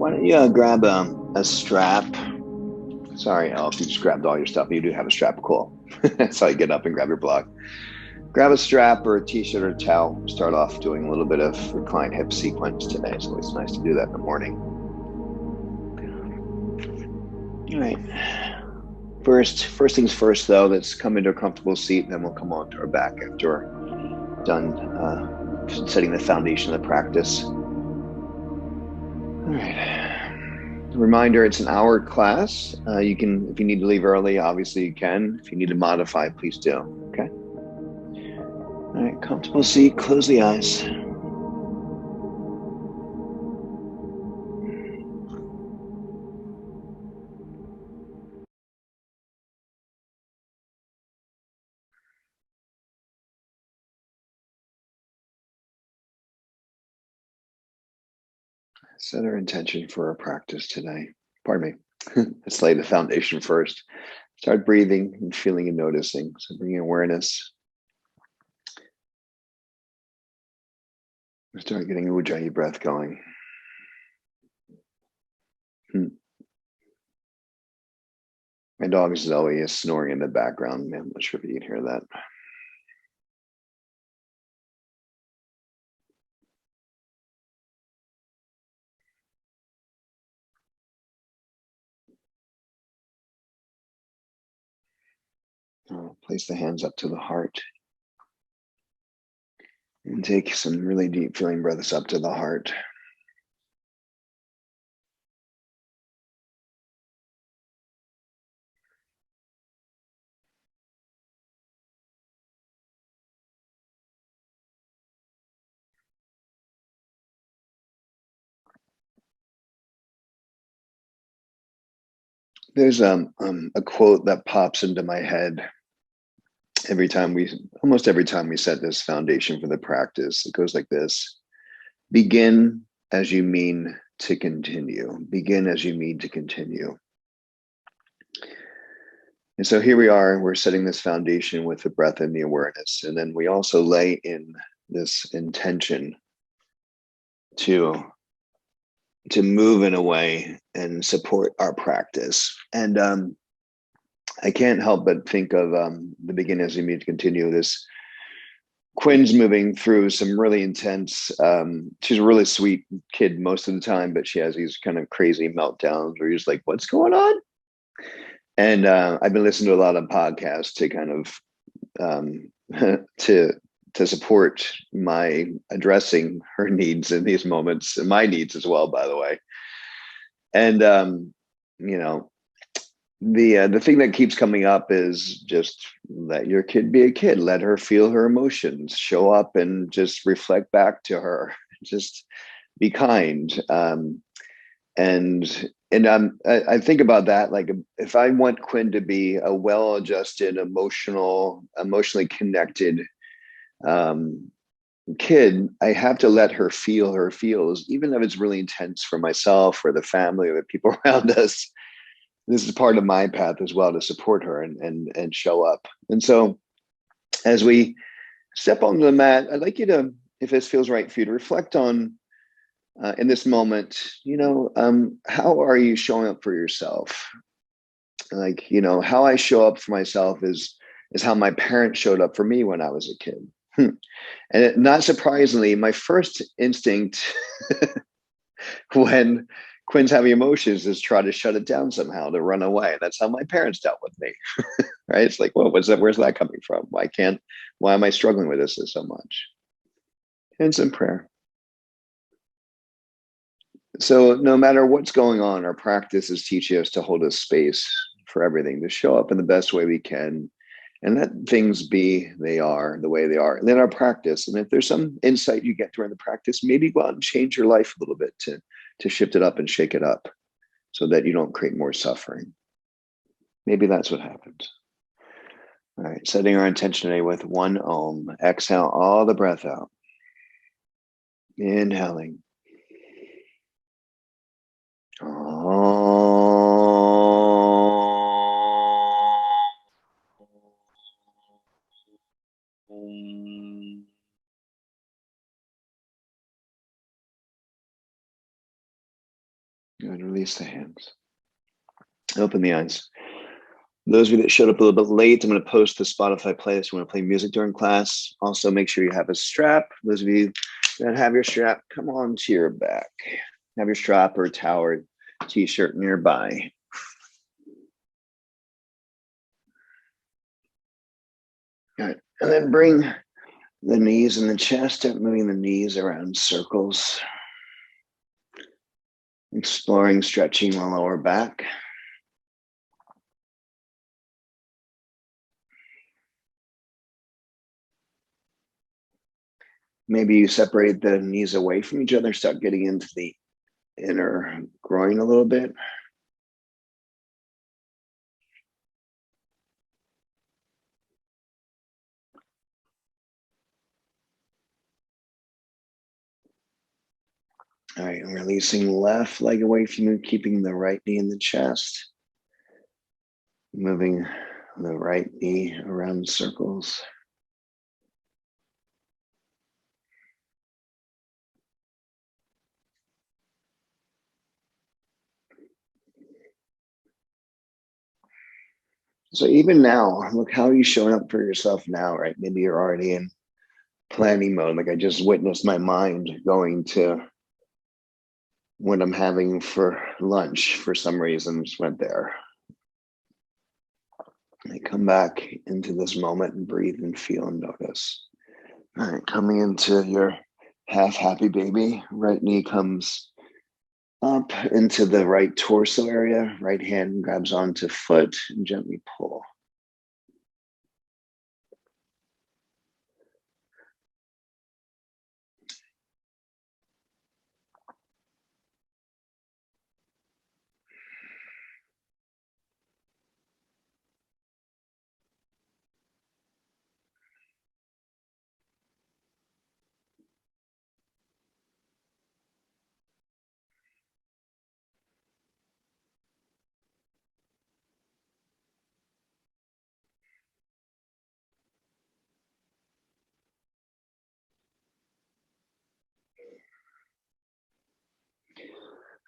Why don't you grab a strap? Sorry, if you just grabbed all your stuff, you do have a strap. Cool. That's how you get up and grab your block. Grab a strap or a t-shirt or a towel. Start off doing a little bit of reclined hip sequence today. It's always nice to do that in the morning. All right. First things first, though. Let's come into a comfortable seat, and then we'll come on to our back after we're done setting the foundation of the practice. All right. Reminder, it's an hour class. You can, if you need to leave early, obviously you can. If you need to modify, please do. Okay. All right, comfortable seat, close the eyes. Set our intention for our practice today. Pardon me. Let's lay the foundation first. Start breathing and feeling and noticing. So bring awareness. Start getting Ujjayi breath going. My dog Zoe is snoring in the background. Man, I'm not sure if you can hear that. Place the hands up to the heart. And take some really deep feeling breaths up to the heart. There's a quote that pops into my head almost every time we set this foundation for the practice. It goes like this: begin as you mean to continue. Begin as you mean to continue. And so here we are, we're setting this foundation with the breath and the awareness. And then we also lay in this intention to move in a way and support our practice. And I can't help but think of the begin as you mean to continue. This Quinn's moving through some really intense, she's a really sweet kid most of the time, but she has these kind of crazy meltdowns where you're just like, what's going on? And I've been listening to a lot of podcasts to kind of to support my addressing her needs in these moments, and my needs as well, by the way. And you know, the thing that keeps coming up is just let your kid be a kid. Let her feel her emotions, show up, and just reflect back to her. Just be kind. I think about that, like if I want Quinn to be a well-adjusted, emotionally connected kid, I have to let her feel her feels, even if it's really intense for myself or the family or the people around us. This is part of my path as well, to support her and show up. And so as we step onto the mat, I'd like you to, if this feels right for you, to reflect on in this moment, how are you showing up for yourself? Like, how I show up for myself is how my parents showed up for me when I was a kid. And not surprisingly, my first instinct when Quinn's having emotions is try to shut it down somehow, to run away. That's how my parents dealt with me. Right? It's like, well, where's that coming from? Why am I struggling with this so much? And some prayer. So no matter what's going on, our practice is teaching us to hold a space for everything, to show up in the best way we can, and let things be the way they are. And then our practice, and if there's some insight you get during the practice, maybe go out and change your life a little bit to shift it up and shake it up so that you don't create more suffering. Maybe that's what happens. All right, setting our intention today with one Om. Exhale all the breath out. Inhaling. Good. Release the hands. Open the eyes. Those of you that showed up a little bit late, I'm going to post the Spotify playlist. You want to play music during class. Also, make sure you have a strap. Those of you that have your strap, come on to your back. Have your strap or towel or t-shirt nearby. Good. And then bring the knees and the chest, start moving the knees around circles. Exploring stretching the lower back. Maybe you separate the knees away from each other, start getting into the inner groin a little bit. All right, and releasing left leg away from you, keeping the right knee in the chest. Moving the right knee around circles. So even now, look, how are you showing up for yourself now, right? Maybe you're already in planning mode. Like I just witnessed my mind going to what I'm having for lunch for some reason, just went there. I come back into this moment and breathe and feel and notice. All right, coming into your half happy baby, right knee comes up into the right torso area, right hand grabs onto foot and gently pull.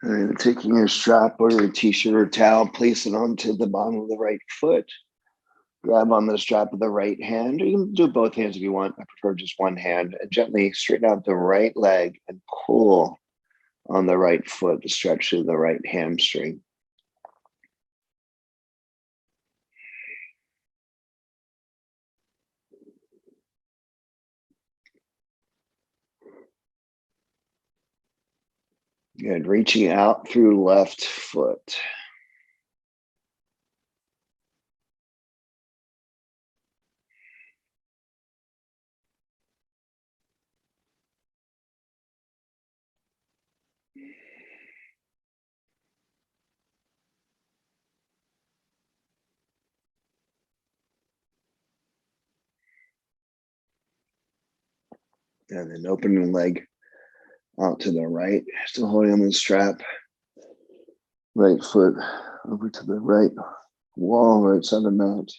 And then taking your strap or your t-shirt or towel, place it onto the bottom of the right foot. Grab on the strap of the right hand. You can do both hands if you want. I prefer just one hand. And gently straighten out the right leg and pull on the right foot to stretch through the right hamstring. Good. Reaching out through left foot. And then opening the leg out to the right. Still holding on the strap. Right foot over to the right wall, right side of the mat.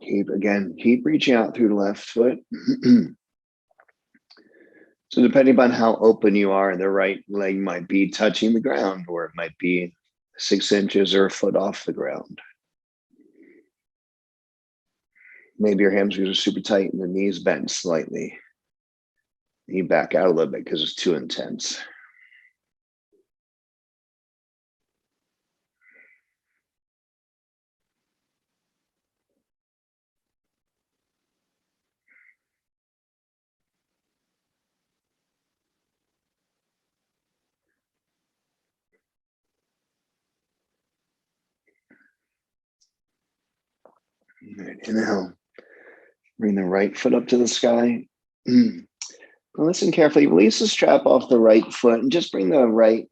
Keep reaching out through the left foot. So depending upon how open you are, the right leg might be touching the ground, or it might be 6 inches or a foot off the ground. Maybe your hamstrings are super tight and the knees bent slightly. You back out a little bit because it's too intense. Right, inhale. Bring the right foot up to the sky. Listen carefully. Release the strap off the right foot and just bring the right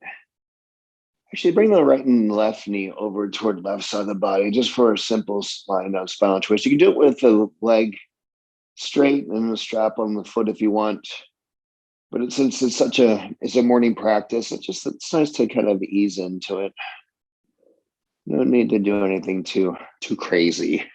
and left knee over toward the left side of the body, just for a simple spinal twist. You can do it with the leg straight and the strap on the foot if you want. But since it's a morning practice, it's nice to kind of ease into it. No need to do anything too crazy.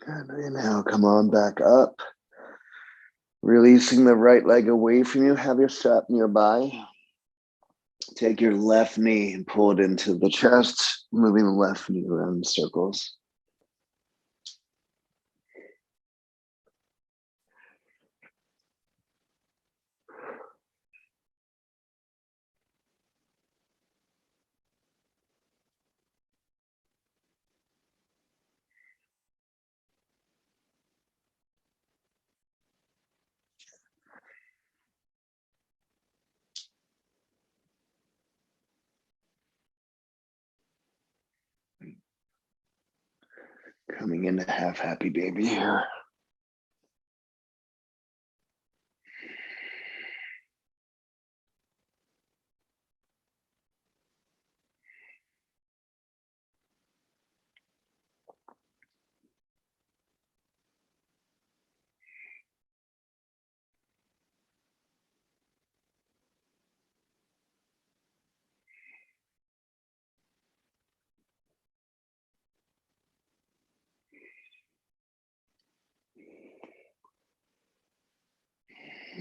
And inhale, come on back up. Releasing the right leg away from you. Have your strap nearby. Take your left knee and pull it into the chest, moving the left knee around in circles. Coming into half happy baby here.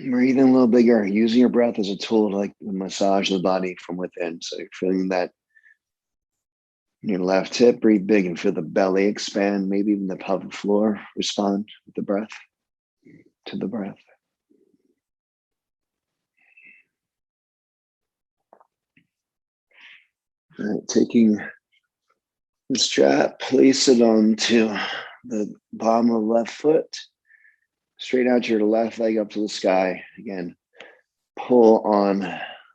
Breathing a little bigger, using your breath as a tool to like massage the body from within. So you're feeling that in your left hip, breathe big and feel the belly expand, maybe even the pelvic floor respond with the breath, to the breath. All right, taking the strap, place it onto the bottom of the left foot, straight out your left leg up to the sky. Again, pull on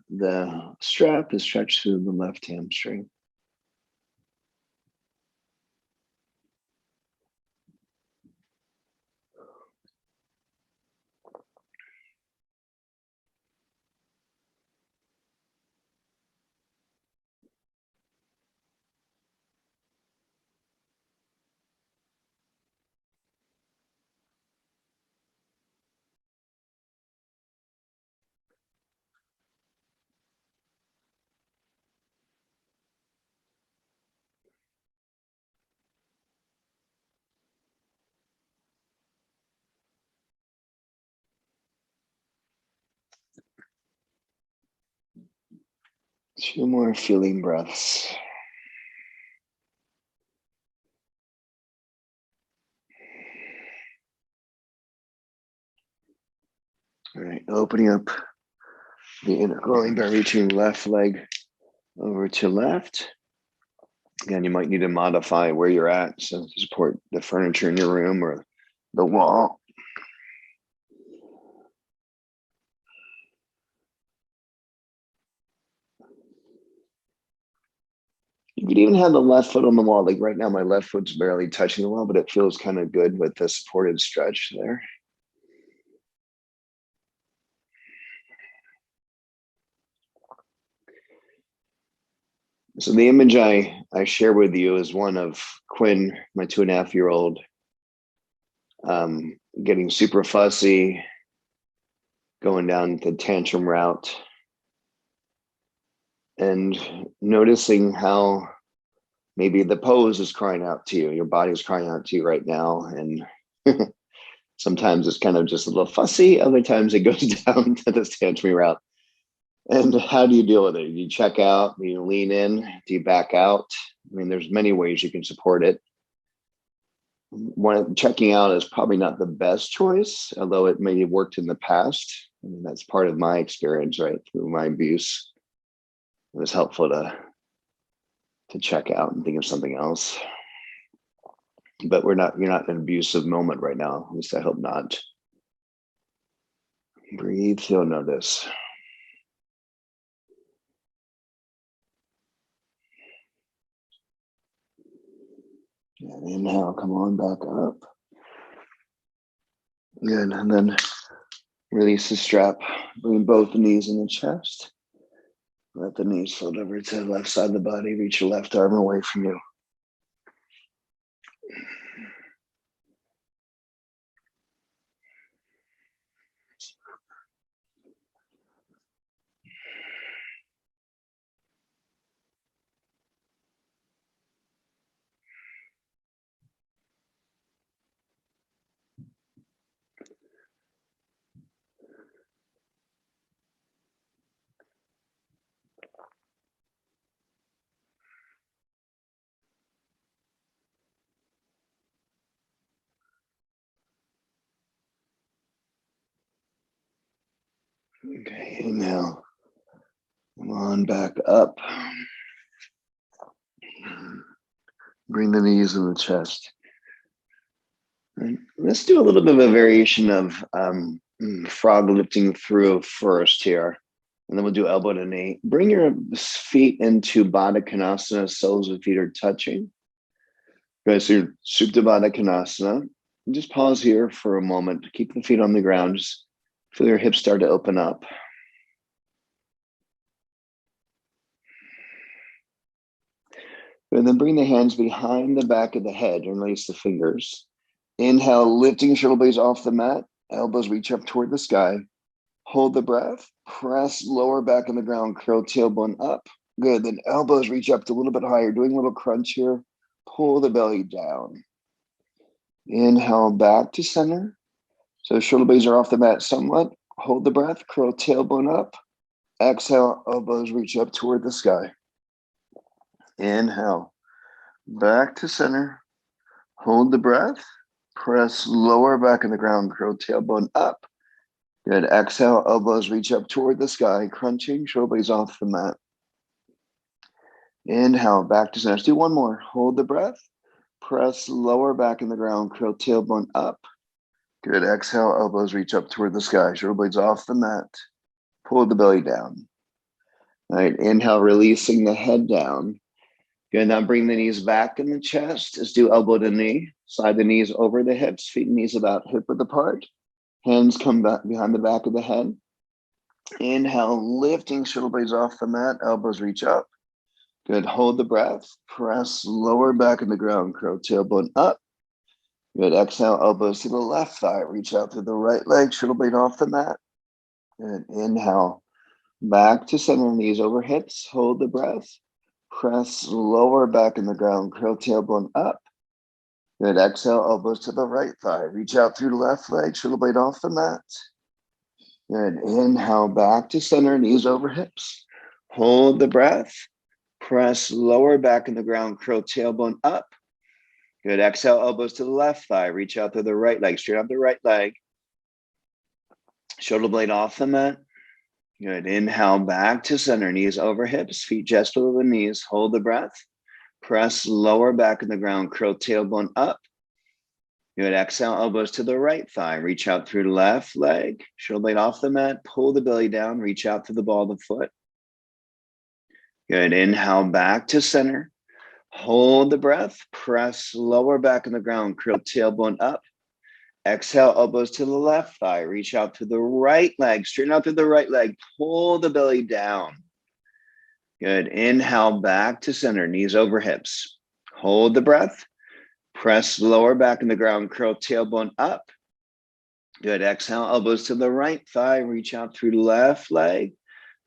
the strap to stretch through the left hamstring. Two more feeling breaths. All right, opening up the inner groin by reaching left leg over to left. Again, you might need to modify where you're at, so to support the furniture in your room or the wall. You could even have the left foot on the wall. Like right now, my left foot's barely touching the wall, but it feels kind of good with the supported stretch there. So the image I share with you is one of Quinn, my 2.5-year-old, getting super fussy, going down the tantrum route, and noticing how maybe the pose is crying out to you, your body is crying out to you right now, and sometimes it's kind of just a little fussy, other times it goes down to this tantrum route. And how do you deal with it? Do you check out? Do you lean in? Do you back out? I mean, there's many ways you can support it. Checking out is probably not the best choice, although it may have worked in the past. I mean, that's part of my experience, right? Through my abuse, it was helpful to check out and think of something else. But you're not in an abusive moment right now. At least I hope not. Breathe, feel, notice. And inhale, come on back up. Good, and then release the strap. Bring both knees in the chest. Let the knees fold over to the left side of the body. Reach your left arm away from you. Okay, inhale. Come on back up. Bring the knees in the chest. And let's do a little bit of a variation of frog lifting through first here. And then we'll do elbow to knee. Bring your feet into Baddha Konasana, soles of feet are touching. Okay, so you're Supta Baddha Konasana. And just pause here for a moment. Keep the feet on the ground. Just feel your hips start to open up. And then bring the hands behind the back of the head and release the fingers. Inhale, lifting shoulder blades off the mat. Elbows reach up toward the sky. Hold the breath. Press lower back on the ground. Curl tailbone up. Good. Then elbows reach up to a little bit higher. Doing a little crunch here. Pull the belly down. Inhale, back to center. So shoulder blades are off the mat somewhat. Hold the breath. Curl tailbone up. Exhale, elbows reach up toward the sky. Inhale, back to center. Hold the breath. Press lower back in the ground. Curl tailbone up. Good. Exhale, elbows reach up toward the sky. Crunching, shoulder blades off the mat. Inhale, back to center. Let's do one more. Hold the breath. Press lower back in the ground. Curl tailbone up. Good. Exhale, elbows reach up toward the sky. Shoulder blades off the mat. Pull the belly down. All right. Inhale, releasing the head down. Good. Now bring the knees back in the chest. Let's do elbow to knee. Slide the knees over the hips. Feet and knees about hip width apart. Hands come back behind the back of the head. Inhale, lifting shoulder blades off the mat. Elbows reach up. Good. Hold the breath. Press lower back in the ground. Curl tailbone up. Good. Exhale, elbows to the left thigh. Reach out to the right leg. Shoulder blade off the mat. Good. Inhale. Back to center, knees over hips. Hold the breath. Press lower back in the ground. Curl tailbone up. Good. Exhale, elbows to the right thigh. Reach out through the left leg. Shoulder blade off the mat. Good. Inhale, back to center, knees over hips. Hold the breath. Press lower back in the ground. Curl tailbone up. Good. Exhale, elbows to the left thigh. Reach out to the right leg. Straight out the right leg. Shoulder blade off the mat. Good. Inhale, back to center, knees over hips, feet just below the knees. Hold the breath. Press lower back in the ground, curl tailbone up. Good. Exhale, elbows to the right thigh. Reach out through the left leg. Shoulder blade off the mat. Pull the belly down. Reach out to the ball of the foot. Good. Inhale, back to center. Hold the breath. Press lower back in the ground, curl tailbone up. Exhale, elbows to the left thigh. Reach out to the right leg. Straighten out through the right leg. Pull the belly down. Good. Inhale, back to center. Knees over hips. Hold the breath. Press lower back in the ground. Curl tailbone up. Good. Exhale, elbows to the right thigh. Reach out through the left leg.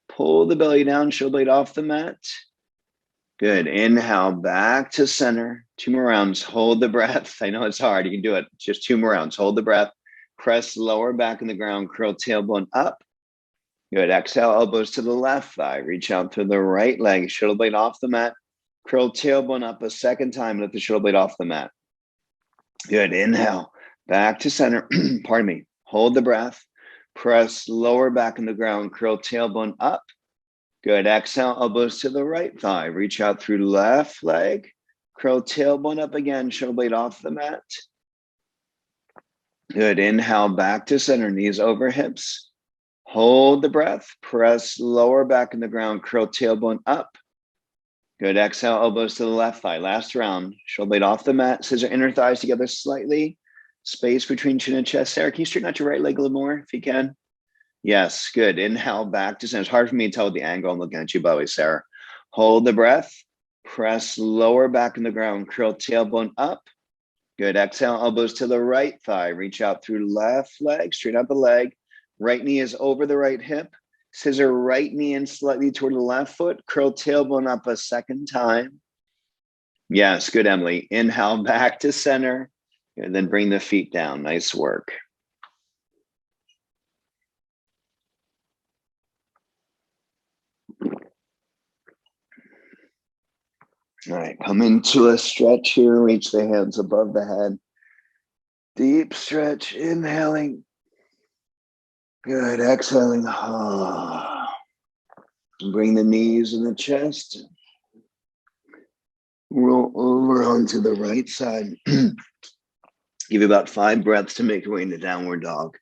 Pull the belly down. Shoulder blade off the mat. Good. Inhale, back to center. 2 more rounds. Hold the breath. I know it's hard. You can do it. Just 2 more rounds. Hold the breath. Press lower back in the ground. Curl tailbone up. Good. Exhale, elbows to the left thigh. Reach out to the right leg. Shoulder blade off the mat. Curl tailbone up a second time. Lift the shoulder blade off the mat. Good. Inhale, back to center. Pardon me. Hold the breath. Press lower back in the ground. Curl tailbone up. Good. Exhale, elbows to the right thigh. Reach out through left leg. Curl tailbone up again. Shoulder blade off the mat. Good. Inhale, back to center. Knees over hips. Hold the breath. Press lower back in the ground. Curl tailbone up. Good. Exhale, elbows to the left thigh. Last round. Shoulder blade off the mat. Scissor inner thighs together slightly. Space between chin and chest. Sarah, can you straighten out your right leg a little more if you can? Yes, good. Inhale, back to center. It's hard for me to tell the angle I'm looking at you, by the way, Sarah. Hold the breath. Press lower back in the ground. Curl tailbone up. Good. Exhale, elbows to the right thigh. Reach out through left leg, straight out the leg. Right knee is over the right hip. Scissor right knee in slightly toward the left foot. Curl tailbone up a second time. Yes, good, Emily. Inhale, back to center. And then bring the feet down. Nice work. All right, come into a stretch here. Reach the hands above the head. Deep stretch, inhaling. Good. Exhaling. Bring the knees and the chest. Roll over onto the right side. Give you about 5 breaths to make your way into downward dog.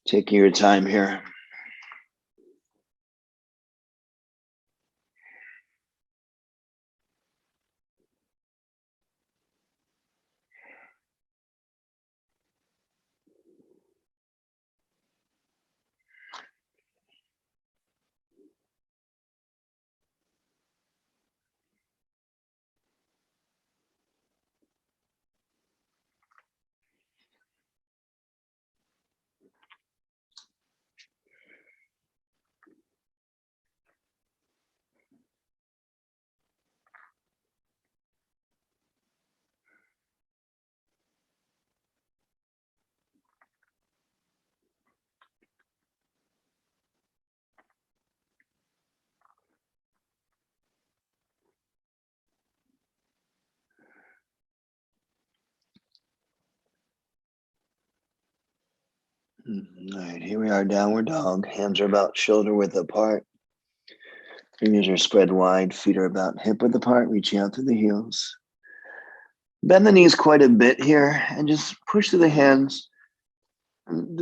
Taking your time here. All right, here we are, downward dog. Hands are about shoulder width apart. Fingers are spread wide. Feet are about hip width apart, reaching out to the heels. Bend the knees quite a bit here and just push through the hands.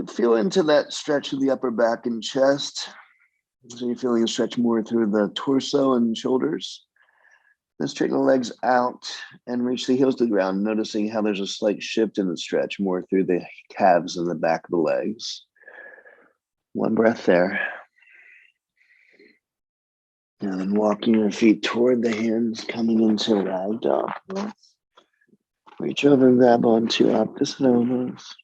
Feel into that stretch of the upper back and chest. So you're feeling a stretch more through the torso and shoulders. Then straighten the legs out and reach the heels to the ground, noticing how there's a slight shift in the stretch, more through the calves and the back of the legs. One breath there. And then walking your feet toward the hands, coming into ragdoll. Reach over and grab onto opposite elbows.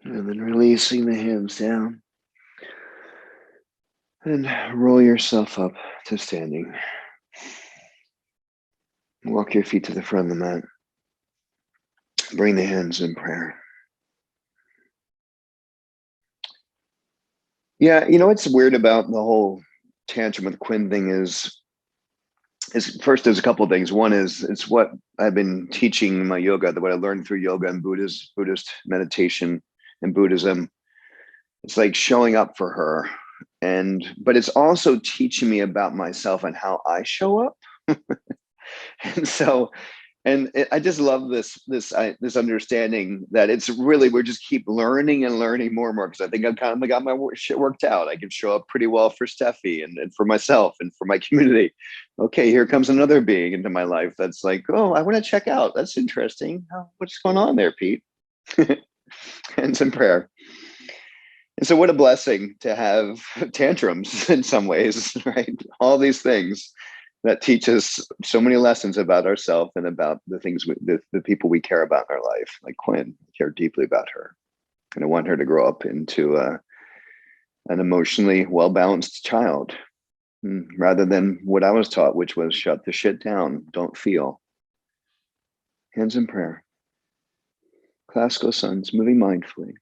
And then releasing the hands down. And roll yourself up to standing. Walk your feet to the front of the mat. Bring the hands in prayer. Yeah, you know what's weird about the whole tantrum with Quinn thing is first there's a couple of things. One is it's what I've been teaching in my yoga, what I learned through yoga and Buddhist meditation and Buddhism. It's like showing up for her. But it's also teaching me about myself and how I show up. And so, I just love this understanding that it's really, we're just keep learning and learning more and more, because I think I've kind of got my shit worked out. I can show up pretty well for Steffi and for myself and for my community. Okay, here comes another being into my life that's like, oh, I want to check out. That's interesting. What's going on there, Pete? And some prayer. And so what a blessing to have tantrums in some ways, right? All these things that teach us so many lessons about ourselves and about the things, the people we care about in our life. Like Quinn, I care deeply about her. And I want her to grow up into an emotionally well-balanced child, rather than what I was taught, which was shut the shit down, don't feel. Hands in prayer. Classical suns, moving mindfully.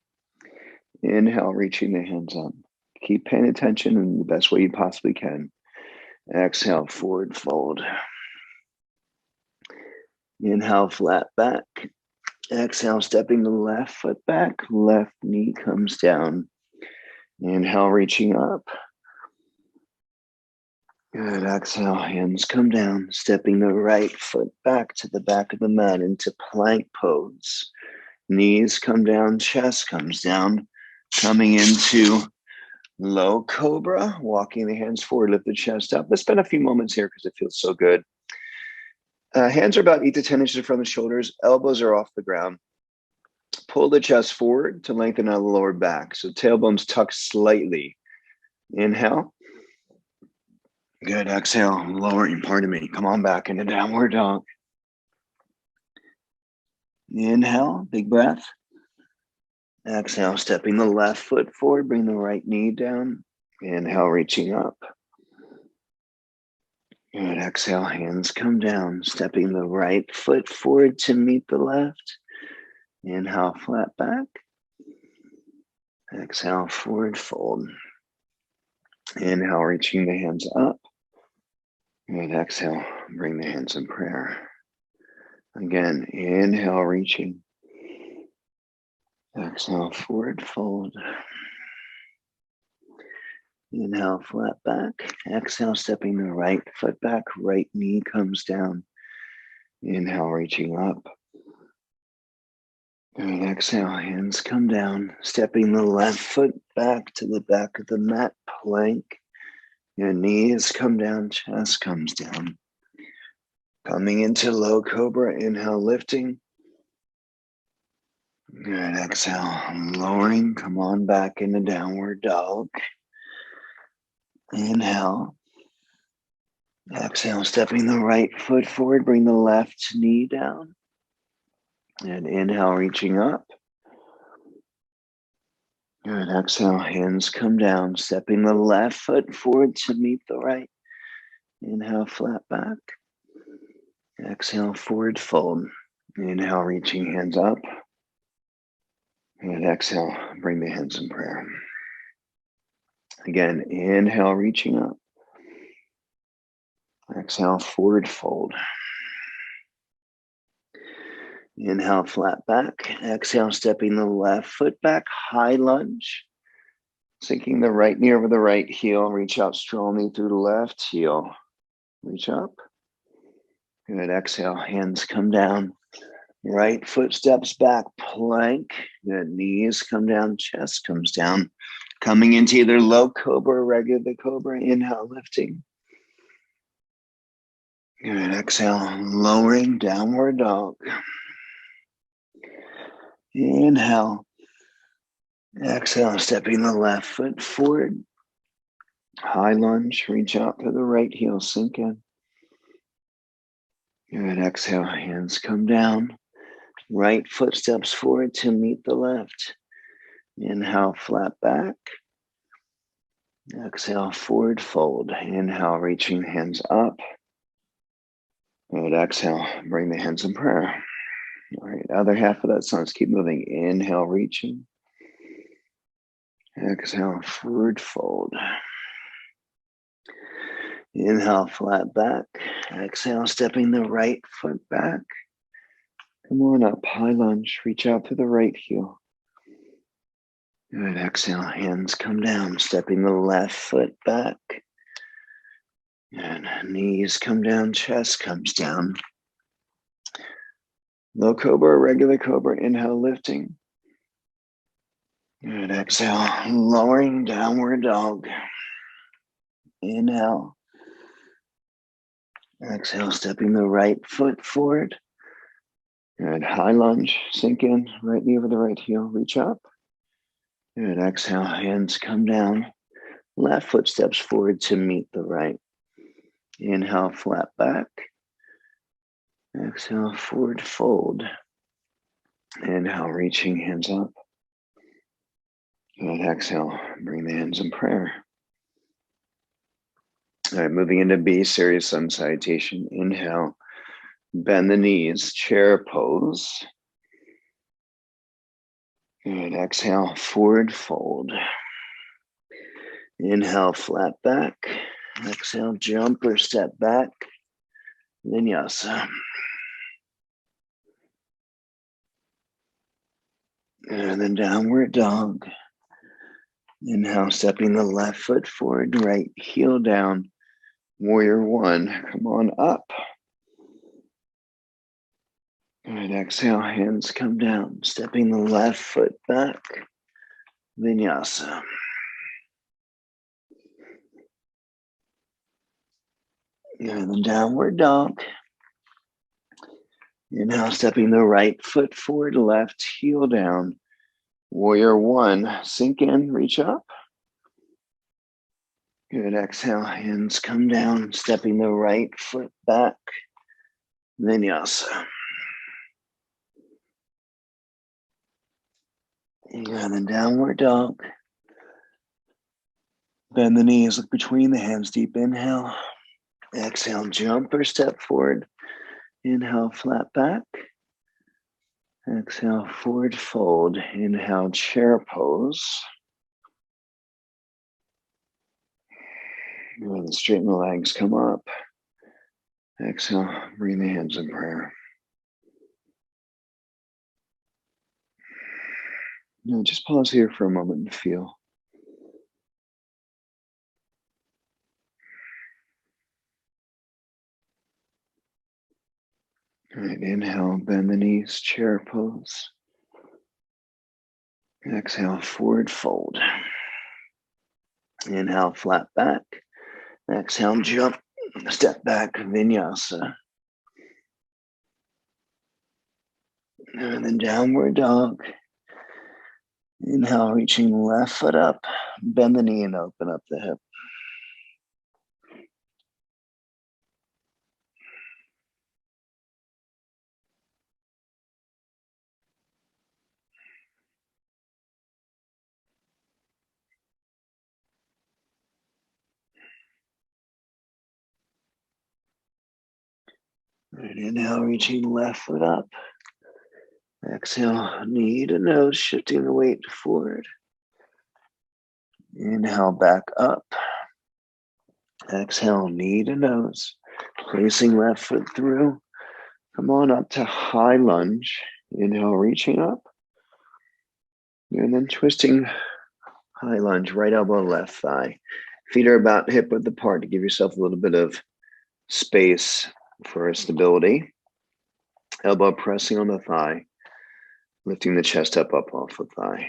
Inhale, reaching the hands up. Keep paying attention in the best way you possibly can. Exhale, forward fold. Inhale, flat back. Exhale, stepping the left foot back. Left knee comes down. Inhale, reaching up. Good. Exhale, hands come down. Stepping the right foot back to the back of the mat into plank pose. Knees come down, chest comes down. Coming into low cobra, walking the hands forward, lift the chest up. Let's spend a few moments here because it feels so good. Hands are about 8 to 10 inches from the shoulders. Elbows are off the ground. Pull the chest forward to lengthen out the lower back. So tailbones tuck slightly. Inhale. Good. Exhale. Lowering, pardon me. Come on back into downward dog. Inhale. Big breath. Exhale. Stepping the left foot forward. Bring the right knee down. Inhale. Reaching up. Good. Exhale. Hands come down. Stepping the right foot forward to meet the left. Inhale, flat back. Exhale, forward fold. Inhale, reaching the hands up. And exhale, bring the hands in prayer. Again, inhale, reaching. Exhale, forward fold. Inhale, flat back. Exhale, stepping the right foot back. Right knee comes down. Inhale, reaching up. And exhale, hands come down. Stepping the left foot back to the back of the mat, plank. Your knees come down, chest comes down. Coming into low cobra, inhale, lifting. Good, exhale, lowering. Come on back into downward dog. Inhale. Exhale, stepping the right foot forward, bring the left knee down. And inhale, reaching up. Good, exhale, hands come down, stepping the left foot forward to meet the right. Inhale, flat back. Exhale, forward fold. Inhale, reaching hands up. And exhale, bring the hands in prayer. Again, inhale, reaching up. Exhale, forward fold. Inhale, flat back. Exhale, stepping the left foot back, high lunge. Sinking the right knee over the right heel. Reach out strongly through the left heel. Reach up. Good, exhale, hands come down. Right foot steps back, plank. Good, knees come down, chest comes down. Coming into either low cobra or regular cobra. Inhale, lifting. Good, exhale, lowering, downward dog. Inhale. Exhale, stepping the left foot forward. High lunge, reach out to the right heel, sink in. Good, exhale, hands come down. Right foot steps forward to meet the left. Inhale, flat back. Exhale, forward fold. Inhale, reaching hands up. Good, exhale, bring the hands in prayer. All right, other half of that sentence, keep moving. Inhale, reaching. Exhale, forward fold. Inhale, flat back. Exhale, stepping the right foot back. Come on up, high lunge. Reach out to the right heel. Good, exhale, hands come down. Stepping the left foot back. And knees come down, chest comes down. Low cobra, regular cobra. Inhale, lifting. Good, exhale, lowering, downward dog. Inhale. Exhale, stepping the right foot forward. Good, high lunge, sink in, right knee over the right heel, reach up. Good, exhale, hands come down. Left foot steps forward to meet the right. Inhale, flat back. Exhale, forward fold. Inhale, reaching hands up. Good, exhale, bring the hands in prayer. All right, moving into B, serious sun salutation. Inhale, bend the knees, chair pose. Good, exhale, forward fold. Inhale, flat back. Exhale, jump or step back. Vinyasa. And then downward dog. Inhale, stepping the left foot forward, right heel down. Warrior one, come on up. Good, exhale, hands come down. Stepping the left foot back. Vinyasa. And then downward dog. Inhale, stepping the right foot forward, left heel down. Warrior one, sink in, reach up. Good, exhale, hands come down, stepping the right foot back. Vinyasa. And then downward dog. Bend the knees, look between the hands, deep inhale. Exhale, jump or step forward. Inhale, flat back. Exhale, forward fold. Inhale, chair pose. Good. Straighten the legs, come up. Exhale, bring the hands in prayer. Now just pause here for a moment and feel. All right, inhale, bend the knees, chair pose. Exhale, forward fold. Inhale, flat back. Exhale, jump, step back, vinyasa. And then downward dog. Inhale, reaching left foot up. Bend the knee and open up the hip. Right, inhale, reaching left foot up. Exhale, knee to nose, shifting the weight forward. Inhale, back up. Exhale, knee to nose, placing left foot through. Come on up to high lunge. Inhale, reaching up. And then twisting high lunge, right elbow, left thigh. Feet are about hip width apart to give yourself a little bit of space for stability. Elbow pressing on the thigh, lifting the chest up off the thigh.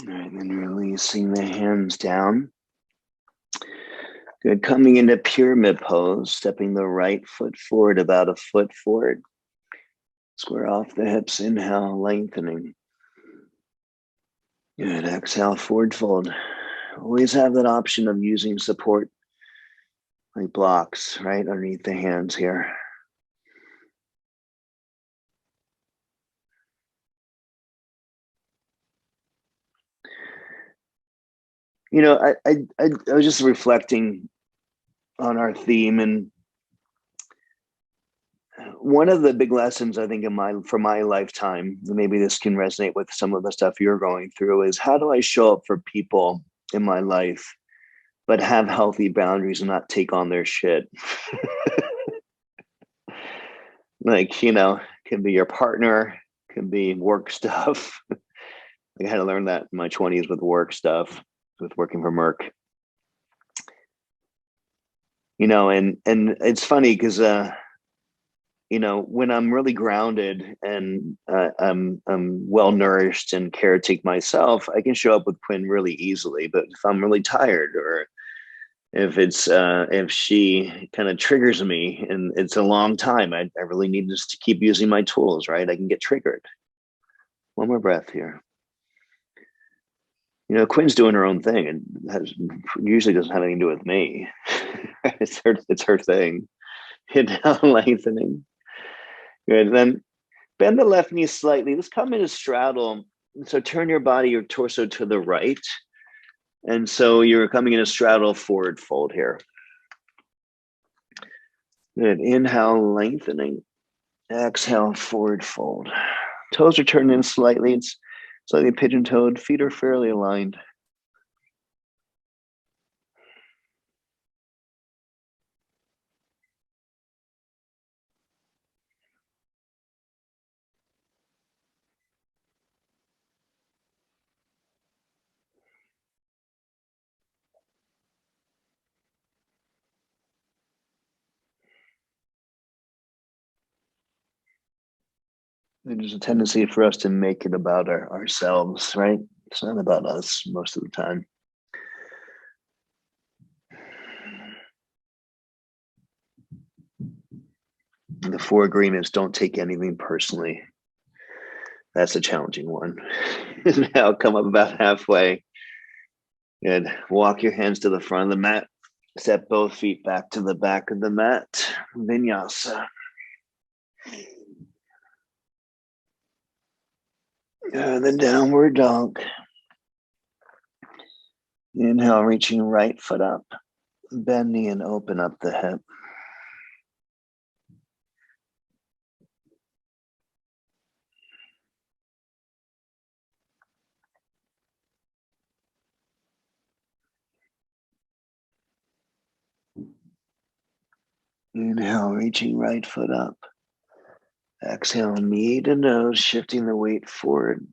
All right, then releasing the hands down. Good, coming into pyramid pose, stepping the right foot forward about a foot forward. Square off the hips, inhale, lengthening. Good, exhale, forward fold. Always have that option of using support like blocks right underneath the hands here. You know, I was just reflecting on our theme, and one of the big lessons I think for my lifetime, maybe this can resonate with some of the stuff you're going through, is how do I show up for people in my life, but have healthy boundaries and not take on their shit. Like, you know, can be your partner, can be work stuff. I had to learn that in my 20s with work stuff, with working for Merck. You know, and it's funny because you know, when I'm really grounded and I'm well nourished and care to take myself, I can show up with Quinn really easily. But if I'm really tired, or if she kind of triggers me and it's a long time, I really need just to keep using my tools, right? I can get triggered. One more breath here. You know, Quinn's doing her own thing and usually doesn't have anything to do with me. It's her thing. Inhale, lengthening. Good. Then bend the left knee slightly. Let's come into straddle. So turn your body, your torso to the right. And so you're coming in a straddle forward fold here. Good. Inhale, lengthening. Exhale, forward fold. Toes are turned in slightly. It's slightly pigeon-toed. Feet are fairly aligned. There's a tendency for us to make it about ourselves, right? It's not about us most of the time. The 4 agreements: don't take anything personally. That's a challenging one. Now come up about halfway. Good. Walk your hands to the front of the mat. Step both feet back to the back of the mat. Vinyasa. The downward dog. Inhale, reaching right foot up. Bend knee and open up the hip. Inhale, reaching right foot up. Exhale, knee to nose, shifting the weight forward.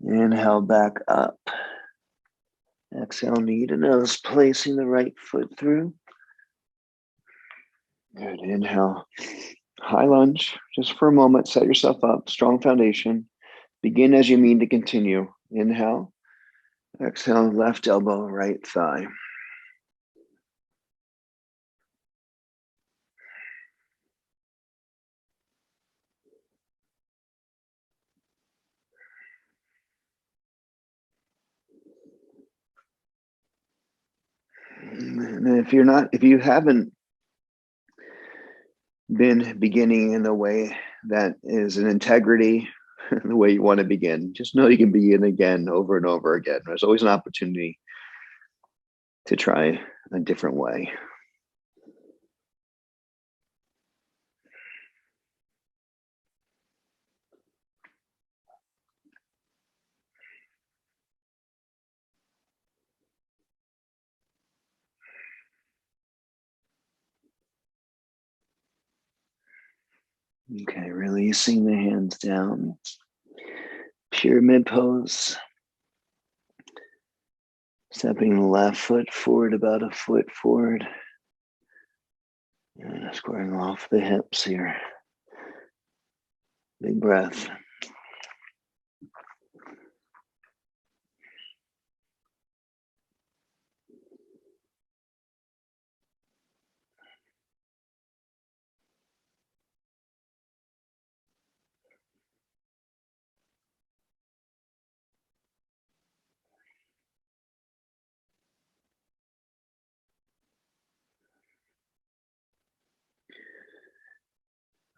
Inhale, back up. Exhale, knee to nose, placing the right foot through. Good. Inhale, high lunge, just for a moment. Set yourself up, strong foundation. Begin as you mean to continue. Inhale. Exhale, left elbow, right thigh. And if you haven't been beginning in the way that is an integrity, the way you want to begin, just know you can begin again over and over again. There's always an opportunity to try a different way. Okay, releasing the hands down. Pyramid pose. Stepping the left foot forward about a foot forward. And squaring off the hips here. Big breath.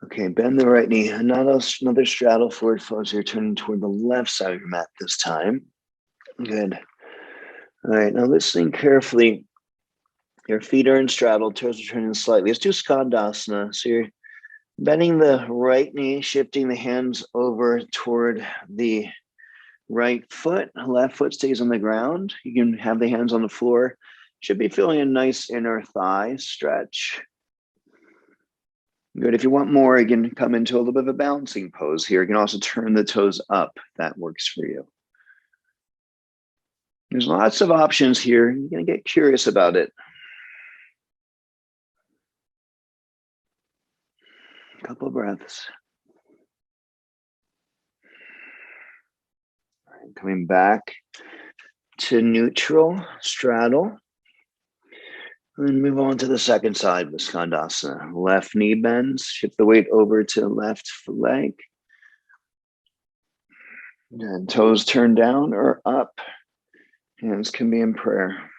Okay, bend the right knee. Another straddle forward fold. So you're turning toward the left side of your mat this time. Good. All right, now listening carefully. Your feet are in straddle, toes are turning slightly. Let's do Skandasana. So you're bending the right knee, shifting the hands over toward the right foot. Left foot stays on the ground. You can have the hands on the floor. Should be feeling a nice inner thigh stretch. Good. If you want more, you can come into a little bit of a balancing pose here. You can also turn the toes up if that works for you. There's lots of options here. You're going to get curious about it. A couple of breaths. Coming back to neutral, straddle. And move on to the second side with Skandasana. Left knee bends, shift the weight over to left leg. And toes turn down or up. Hands can be in prayer.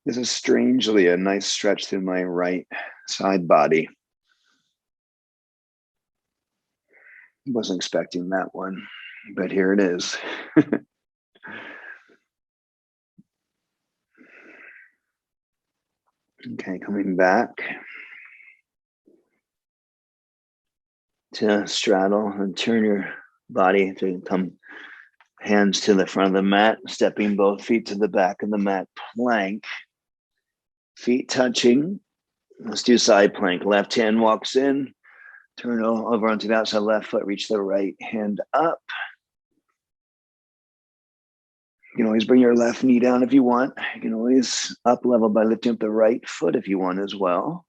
This is strangely a nice stretch through my right side body. Wasn't expecting that one, but here it is. Okay, coming back to straddle and turn your body to come hands to the front of the mat, stepping both feet to the back of the mat, plank, feet touching. Let's do side plank. Left hand walks in, turn over onto the outside left foot, reach the right hand up. You can always bring your left knee down if you want. You can always up level by lifting up the right foot if you want as well.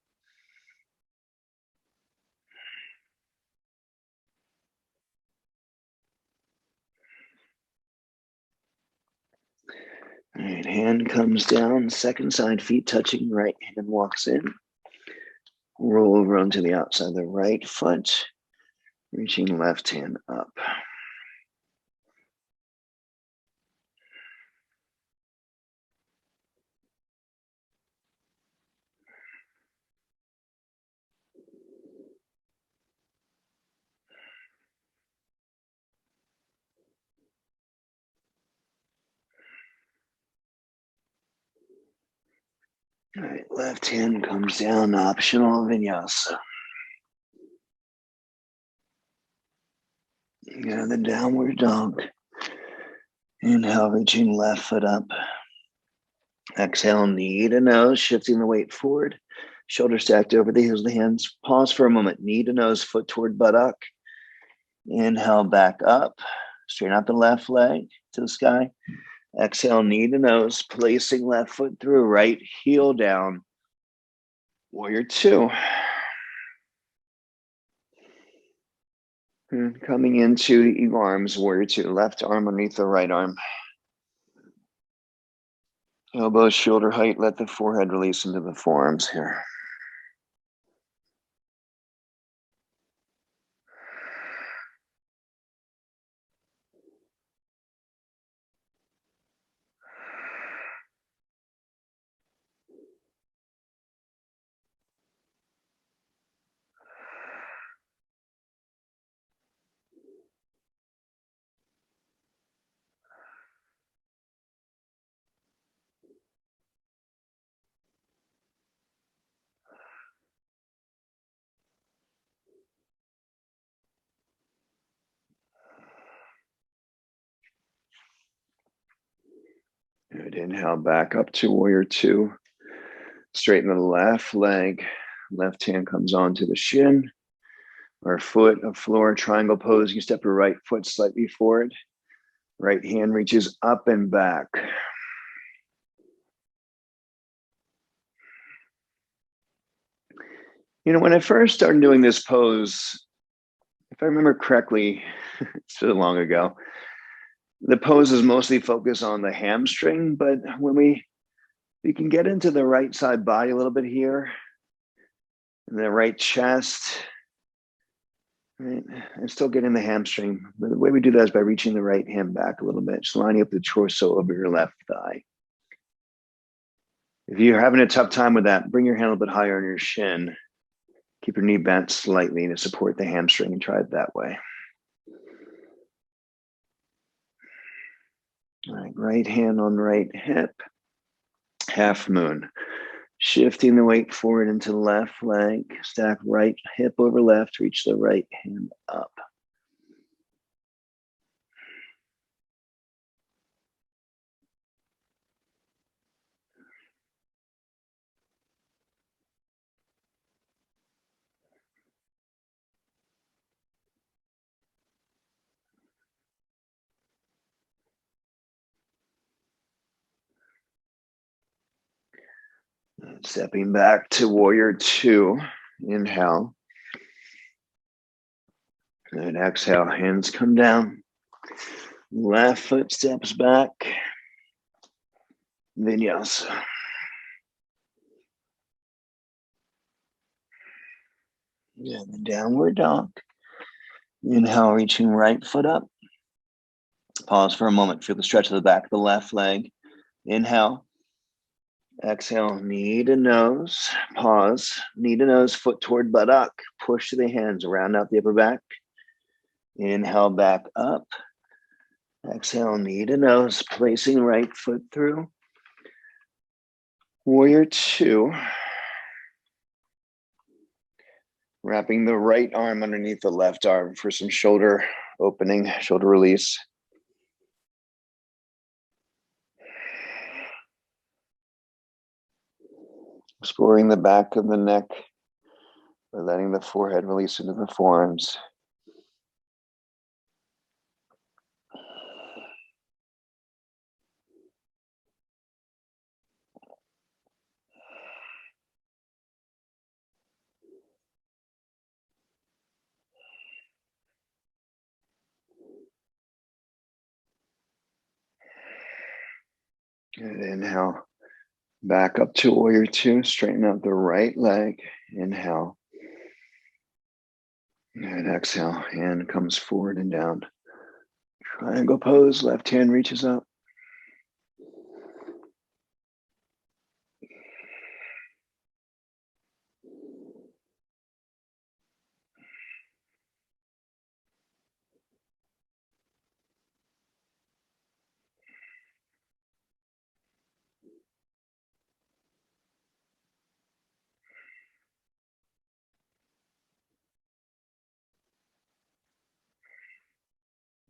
hand comes down, second side, feet touching, right hand walks in. Roll over onto the outside of the right foot, reaching left hand up. All right, left hand comes down, optional vinyasa. Go to the downward dog. Inhale, reaching left foot up. Exhale, knee to nose, shifting the weight forward. Shoulder stacked over the heels of the hands. Pause for a moment. Knee to nose, foot toward buttock. Inhale, back up. Straighten out the left leg to the sky. Exhale, knee to nose, placing left foot through, right heel down. Warrior two. And coming into eagle arms, warrior two. Left arm underneath the right arm. Elbows shoulder height. Let the forehead release into the forearms here. Good. Inhale, back up to warrior two. Straighten the left leg. Left hand comes onto the shin or foot of floor, triangle pose. You step your right foot slightly forward. Right hand reaches up and back. You know, when I first started doing this pose, if I remember correctly, it's so long ago, the pose is mostly focused on the hamstring, but when we can get into the right side body a little bit here, and the right chest, right, and still getting the hamstring. But the way we do that is by reaching the right hand back a little bit, just lining up the torso over your left thigh. If you're having a tough time with that, bring your hand a little bit higher on your shin. Keep your knee bent slightly to support the hamstring and try it that way. All right, right hand on right hip, half moon. Shifting the weight forward into left leg, stack right hip over left, reach the right hand up. Stepping back to warrior two, inhale. And exhale, hands come down. Left foot steps back. Vinyasa. Yeah, the downward dog. Inhale, reaching right foot up. Pause for a moment. Feel the stretch of the back of the left leg. Inhale. Exhale, knee to nose. Pause. Knee to nose, foot toward buttock. Push to the hands, round out the upper back. Inhale, back up. Exhale, knee to nose, placing right foot through. Warrior two. Wrapping the right arm underneath the left arm for some shoulder opening, shoulder release. Exploring the back of the neck by letting the forehead release into the forearms. Good. Inhale. Back up to warrior two. Straighten out the right leg. Inhale. And exhale. Hand comes forward and down. Triangle pose. Left hand reaches up.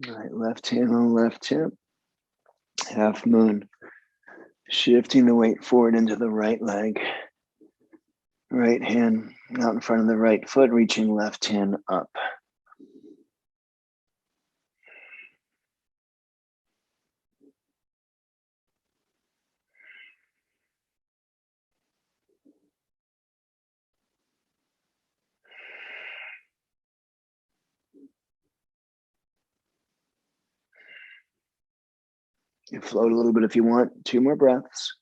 All right, left hand on left hip. Half moon. Shifting the weight forward into the right leg. Right hand out in front of the right foot, reaching left hand up. You float a little bit if you want. 2 more breaths.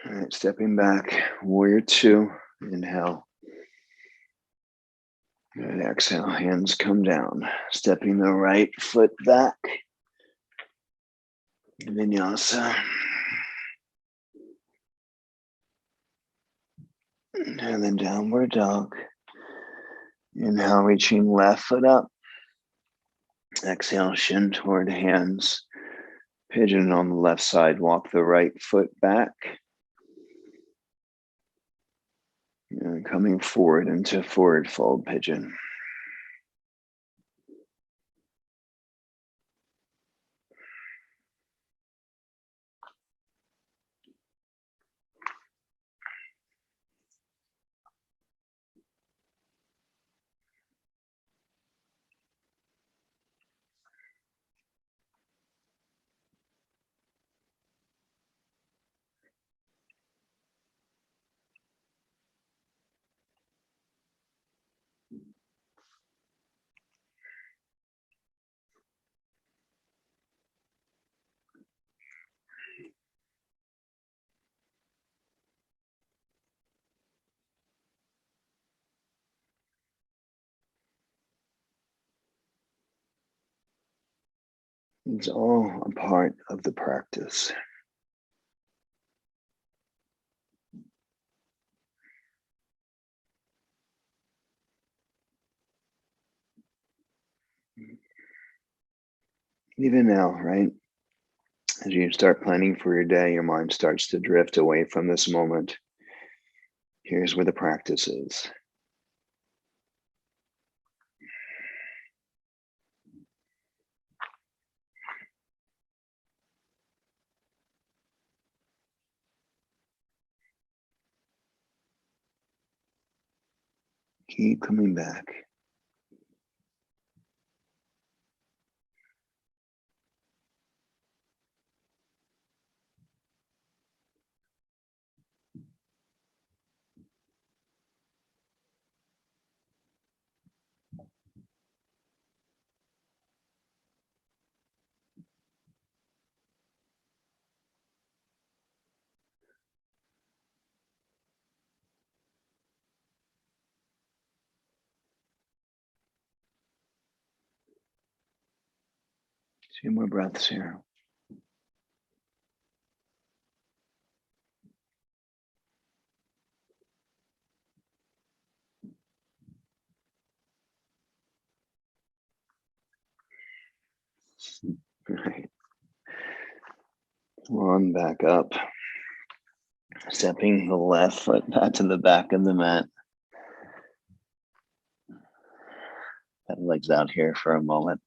All right, stepping back. Warrior two. Inhale. Good. Exhale. Hands come down. Stepping the right foot back. Vinyasa. And then downward dog. Inhale, reaching left foot up. Exhale, shin toward hands. Pigeon on the left side. Walk the right foot back. And coming forward into forward fold pigeon. It's all a part of the practice. Even now, right? As you start planning for your day, your mind starts to drift away from this moment. Here's where the practice is. Keep coming back. Two more breaths here. Right. On back up. Stepping the left foot back to the back of the mat. That legs out here for a moment.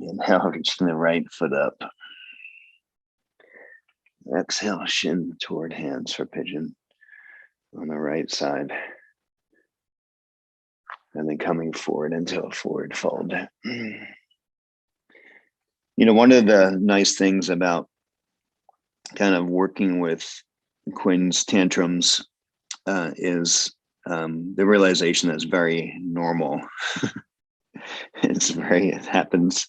Inhale, reaching the right foot up. Exhale, shin toward hands for pigeon on the right side. And then coming forward into a forward fold. You know, one of the nice things about kind of working with Quinn's tantrums is the realization that it's very normal It happens.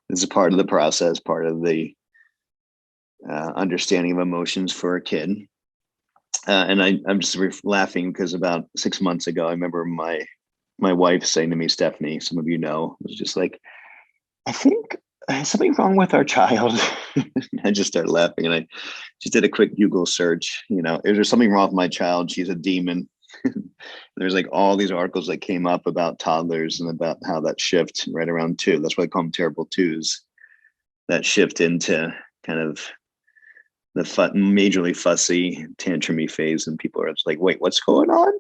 It's a part of the process, part of the understanding of emotions for a kid. And I'm just laughing because about 6 months ago, I remember my wife saying to me, Stephanie, some of you know, was just like, I think there's something wrong with our child. I just started laughing, and I just did a quick Google search. Is there something wrong with my child? She's a demon. There's like all these articles that came up about toddlers and about how that shift right around two. That's why I call them terrible twos. That shift into kind of the majorly fussy, tantrumy phase, and people are just like, "Wait, what's going on?"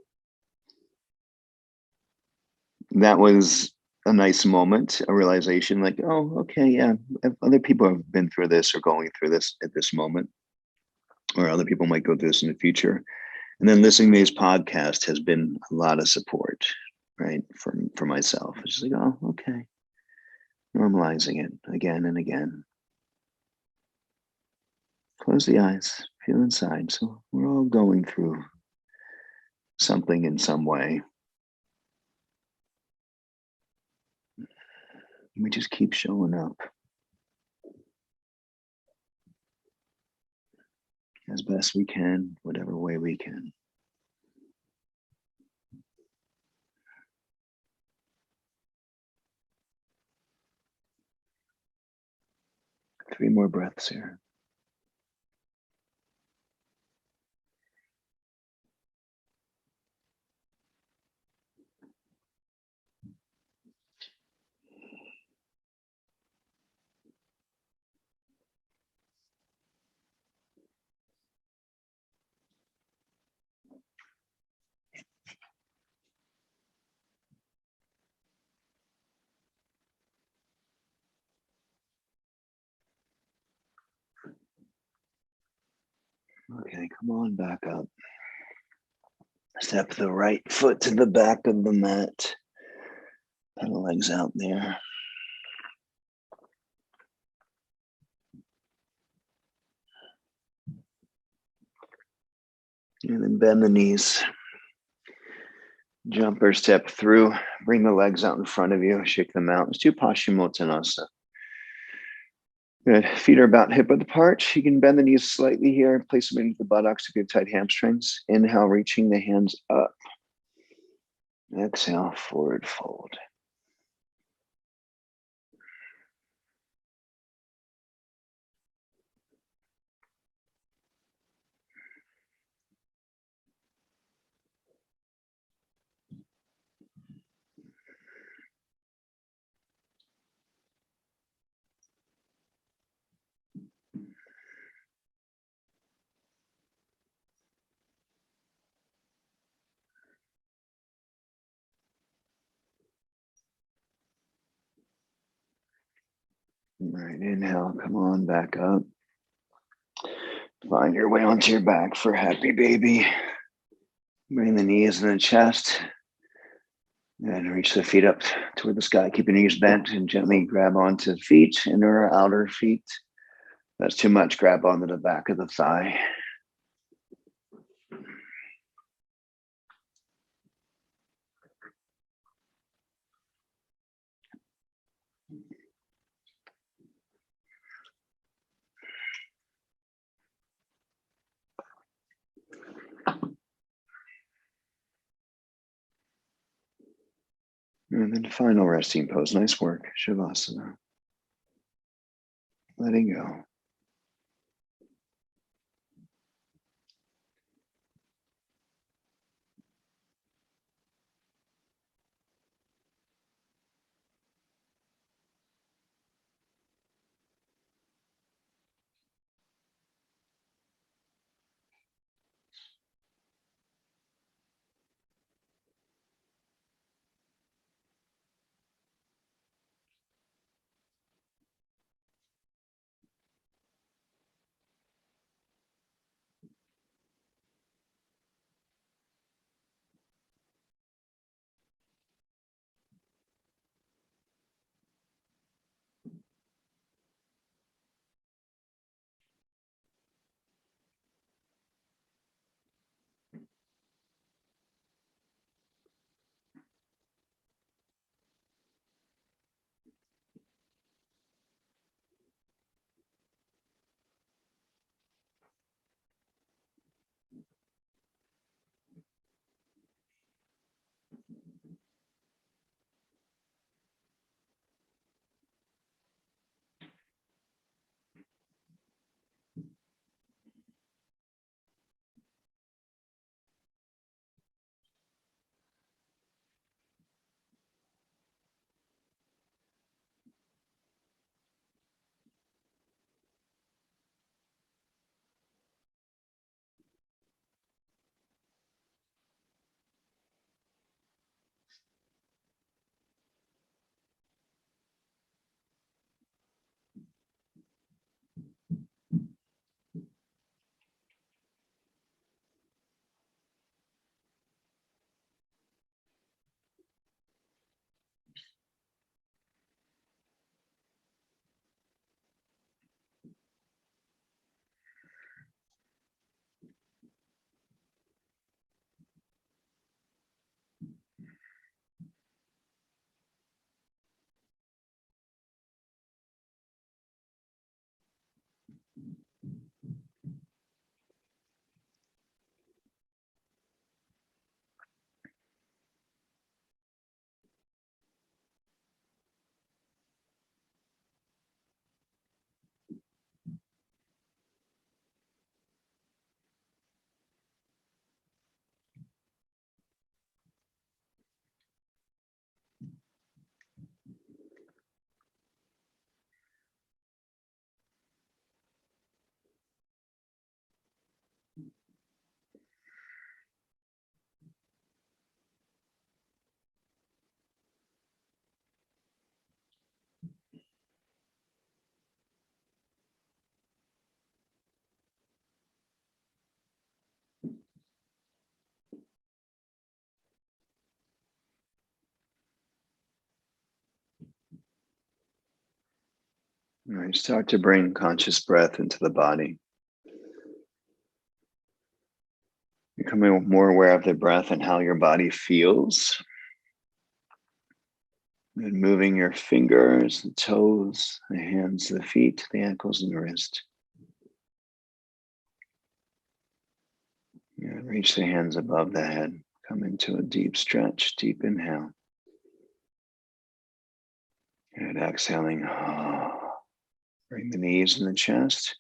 That was a nice moment, a realization, like, "Oh, okay, yeah, if other people have been through this or going through this at this moment, or other people might go through this in the future." And then listening to these podcasts has been a lot of support, right, for myself. It's just like, oh, okay, normalizing it again and again. Close the eyes, feel inside. So we're all going through something in some way. We just keep showing up as best we can, whatever way we can. 3 more breaths here. Okay, come on back up. Step the right foot to the back of the mat. Pedal legs out there. And then bend the knees. Jumper step through. Bring the legs out in front of you. Shake them out. Let's do Paschimottanasana. Good. Feet are about hip width apart. You can bend the knees slightly here. Place them into the buttocks to give tight hamstrings. Inhale, reaching the hands up. Exhale, forward fold. All right, inhale, come on back up. Find your way onto your back for happy baby. Bring the knees in the chest. And reach the feet up toward the sky. Keep your knees bent and gently grab onto the feet, inner or outer feet. That's too much, grab onto the back of the thigh. And then final resting pose. Nice work. Shavasana. Letting go. All right, start to bring conscious breath into the body. Becoming more aware of the breath and how your body feels. And moving your fingers, the toes, the hands, the feet, the ankles, and the wrist. And reach the hands above the head. Come into a deep stretch, deep inhale. And exhaling. Bring the knees in the chest.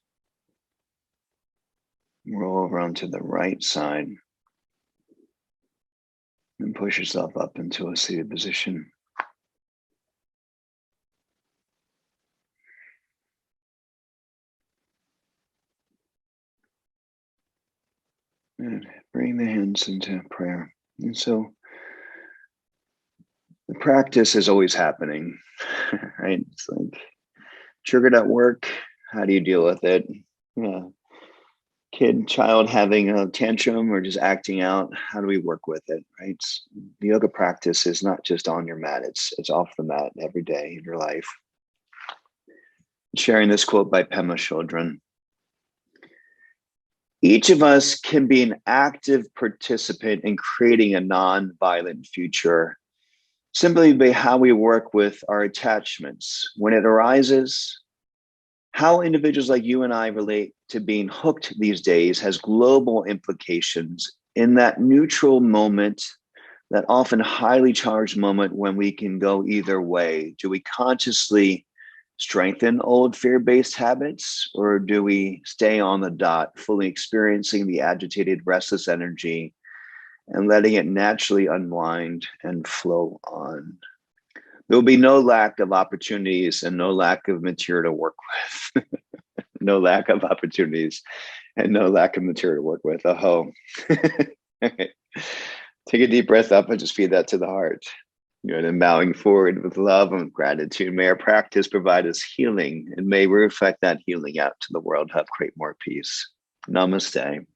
Roll over onto the right side. And push yourself up into a seated position. And bring the hands into prayer. And so the practice is always happening, right? It's like triggered at work. How do you deal with it? Yeah. Child having a tantrum or just acting out. How do we work with it, right? The yoga practice is not just on your mat. It's off the mat every day in your life. Sharing this quote by Pema Chodron. Each of us can be an active participant in creating a non-violent future simply by how we work with our attachments. When it arises, how individuals like you and I relate to being hooked these days has global implications in that neutral moment, that often highly charged moment when we can go either way. Do we consciously strengthen old fear-based habits, or do we stay on the dot, fully experiencing the agitated, restless energy and letting it naturally unwind and flow on? There will be no lack of opportunities and no lack of material to work with. No lack of opportunities and no lack of material to work with. Take a deep breath up and just feed that to the heart. Good. And bowing forward with love and gratitude. May our practice provide us healing, and may we reflect that healing out to the world. Have create more peace. Namaste.